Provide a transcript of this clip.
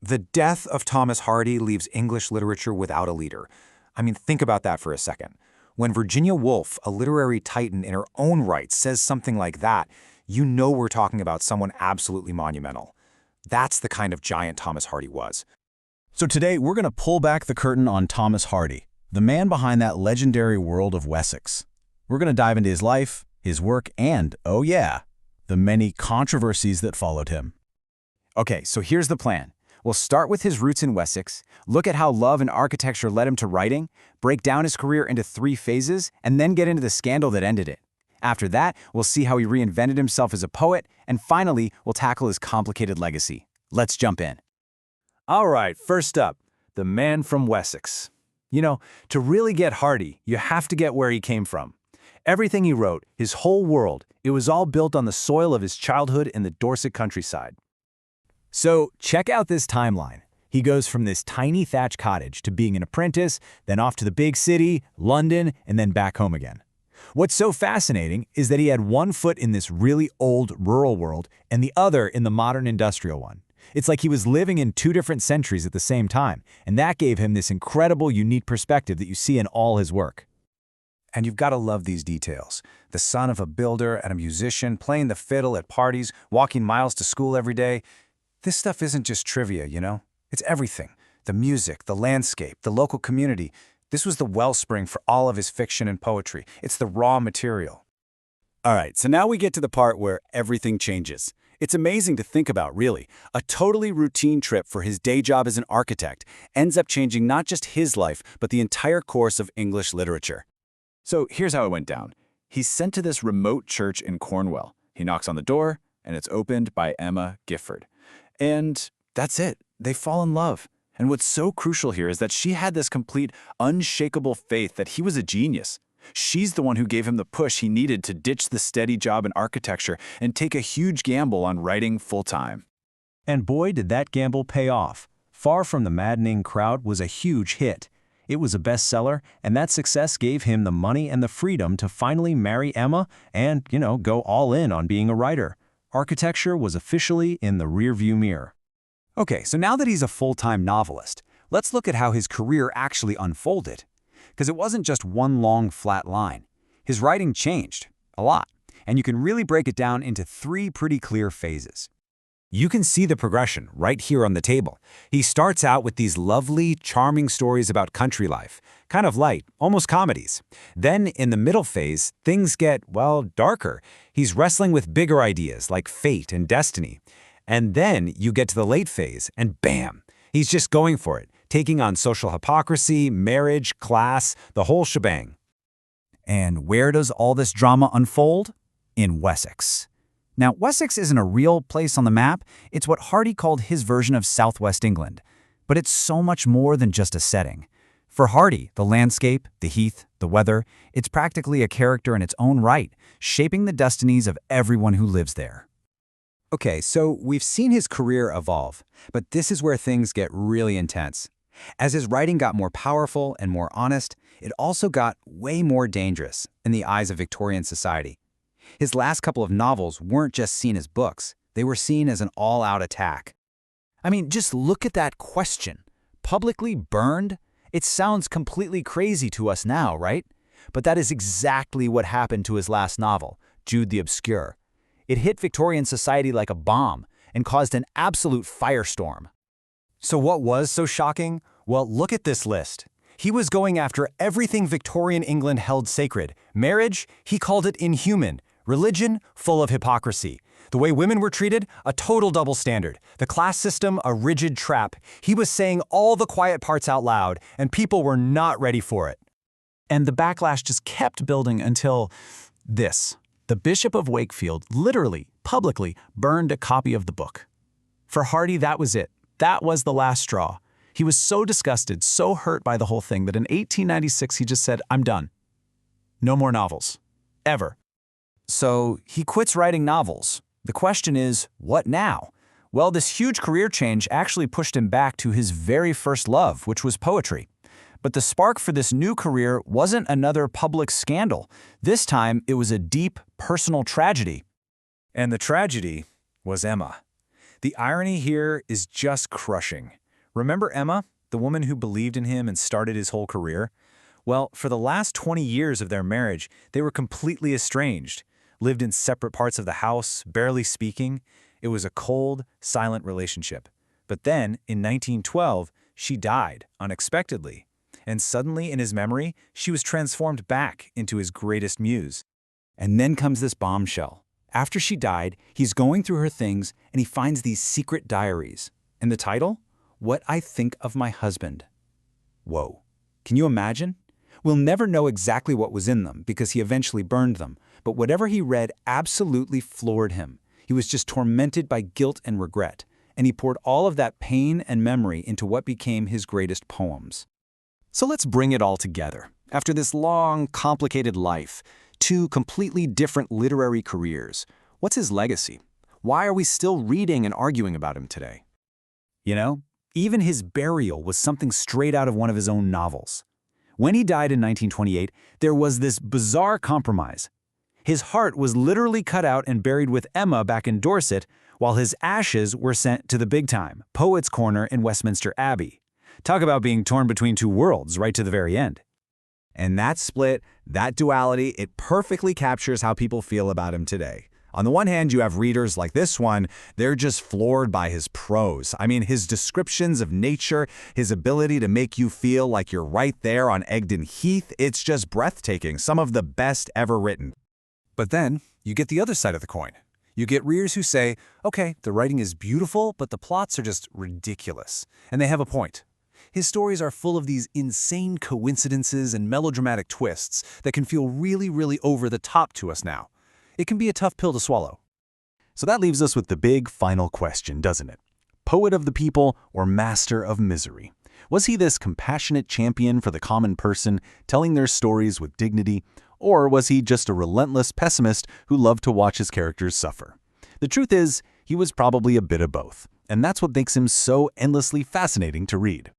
The death of Thomas Hardy leaves English literature without a leader. I mean, think about that for a second. When Virginia Woolf, a literary titan in her own right, says something like that, you know we're talking about someone absolutely monumental. That's the kind of giant Thomas Hardy was. So today, we're going to pull back the curtain on Thomas Hardy, the man behind that legendary world of Wessex. We're going to dive into his life, his work, and, oh yeah, the many controversies that followed him. Okay, so here's the plan. We'll start with his roots in Wessex, look at how love and architecture led him to writing, break down his career into 3 phases, and then get into the scandal that ended it. After that, we'll see how he reinvented himself as a poet, and finally, we'll tackle his complicated legacy. Let's jump in. All right, first up, the man from Wessex. You know, to really get Hardy, you have to get where he came from. Everything he wrote, his whole world, it was all built on the soil of his childhood in the Dorset countryside. So check out this timeline. He goes from this tiny thatched cottage to being an apprentice, then off to the big city, London, and then back home again. What's so fascinating is that he had one foot in this really old rural world and the other in the modern industrial one. It's like he was living in 2 different centuries at the same time, and that gave him this incredible, unique perspective that you see in all his work. And you've got to love these details. The son of a builder and a musician, playing the fiddle at parties, walking miles to school every day. This stuff isn't just trivia, you know? It's everything. The music, the landscape, the local community. This was the wellspring for all of his fiction and poetry. It's the raw material. All right, so now we get to the part where everything changes. It's amazing to think about, really. A totally routine trip for his day job as an architect ends up changing not just his life, but the entire course of English literature. So here's how it went down. He's sent to this remote church in Cornwall. He knocks on the door, and it's opened by Emma Gifford. And that's it. They fall in love. And what's so crucial here is that she had this complete, unshakable faith that he was a genius. She's the one who gave him the push he needed to ditch the steady job in architecture and take a huge gamble on writing full-time. And boy, did that gamble pay off. Far from the Maddening Crowd was a huge hit. It was a bestseller, and that success gave him the money and the freedom to finally marry Emma and, go all in on being a writer. Architecture was officially in the rearview mirror. Okay, so now that he's a full-time novelist, let's look at how his career actually unfolded. Because it wasn't just one long, flat line. His writing changed a lot, and you can really break it down into 3 pretty clear phases. You can see the progression right here on the table. He starts out with these lovely, charming stories about country life, kind of light, almost comedies. Then, in the middle phase, things get, well, darker. He's wrestling with bigger ideas like fate and destiny. And then you get to the late phase, and bam, he's just going for it, taking on social hypocrisy, marriage, class, the whole shebang. And where does all this drama unfold? In Wessex. Now, Wessex isn't a real place on the map. It's what Hardy called his version of southwest England. But it's so much more than just a setting. For Hardy, the landscape, the heath, the weather, it's practically a character in its own right, shaping the destinies of everyone who lives there. Okay, so we've seen his career evolve, but this is where things get really intense. As his writing got more powerful and more honest, it also got way more dangerous in the eyes of Victorian society. His last couple of novels weren't just seen as books, they were seen as an all-out attack. I mean, just look at that question. Publicly burned? It sounds completely crazy to us now, right? But that is exactly what happened to his last novel, Jude the Obscure. It hit Victorian society like a bomb and caused an absolute firestorm. So what was so shocking? Well, look at this list. He was going after everything Victorian England held sacred. Marriage, he called it inhuman. Religion, full of hypocrisy. The way women were treated, a total double standard. The class system, a rigid trap. He was saying all the quiet parts out loud, and people were not ready for it. And the backlash just kept building until this. The Bishop of Wakefield literally, publicly, burned a copy of the book. For Hardy, that was it. That was the last straw. He was so disgusted, so hurt by the whole thing that in 1896 he just said, "I'm done. No more novels. Ever." So he quits writing novels. The question is, what now? Well, this huge career change actually pushed him back to his very first love, which was poetry. But the spark for this new career wasn't another public scandal. This time, it was a deep, personal tragedy. And the tragedy was Emma. The irony here is just crushing. Remember Emma, the woman who believed in him and started his whole career? Well, for the last 20 years of their marriage, they were completely estranged, lived in separate parts of the house, barely speaking. It was a cold, silent relationship. But then, in 1912, she died unexpectedly. And suddenly, in his memory, she was transformed back into his greatest muse. And then comes this bombshell. After she died, he's going through her things and he finds these secret diaries. And the title? What I Think of My Husband. Whoa. Can you imagine? We'll never know exactly what was in them because he eventually burned them, but whatever he read absolutely floored him. He was just tormented by guilt and regret, and he poured all of that pain and memory into what became his greatest poems. So let's bring it all together. After this long, complicated life, two completely different literary careers, what's his legacy? Why are we still reading and arguing about him today? You know, even his burial was something straight out of one of his own novels. When he died in 1928, there was this bizarre compromise. His heart was literally cut out and buried with Emma back in Dorset, while his ashes were sent to the big time, Poets' Corner in Westminster Abbey. Talk about being torn between two worlds right to the very end. And that split, that duality, it perfectly captures how people feel about him today. On the one hand, you have readers like this one, they're just floored by his prose. I mean, his descriptions of nature, his ability to make you feel like you're right there on Egdon Heath, it's just breathtaking, some of the best ever written. But then, you get the other side of the coin. You get readers who say, okay, the writing is beautiful, but the plots are just ridiculous. And they have a point. His stories are full of these insane coincidences and melodramatic twists that can feel really, really over the top to us now. It can be a tough pill to swallow. So that leaves us with the big final question, doesn't it? Poet of the people or master of misery? Was he this compassionate champion for the common person, telling their stories with dignity, or was he just a relentless pessimist who loved to watch his characters suffer? The truth is, he was probably a bit of both, and that's what makes him so endlessly fascinating to read.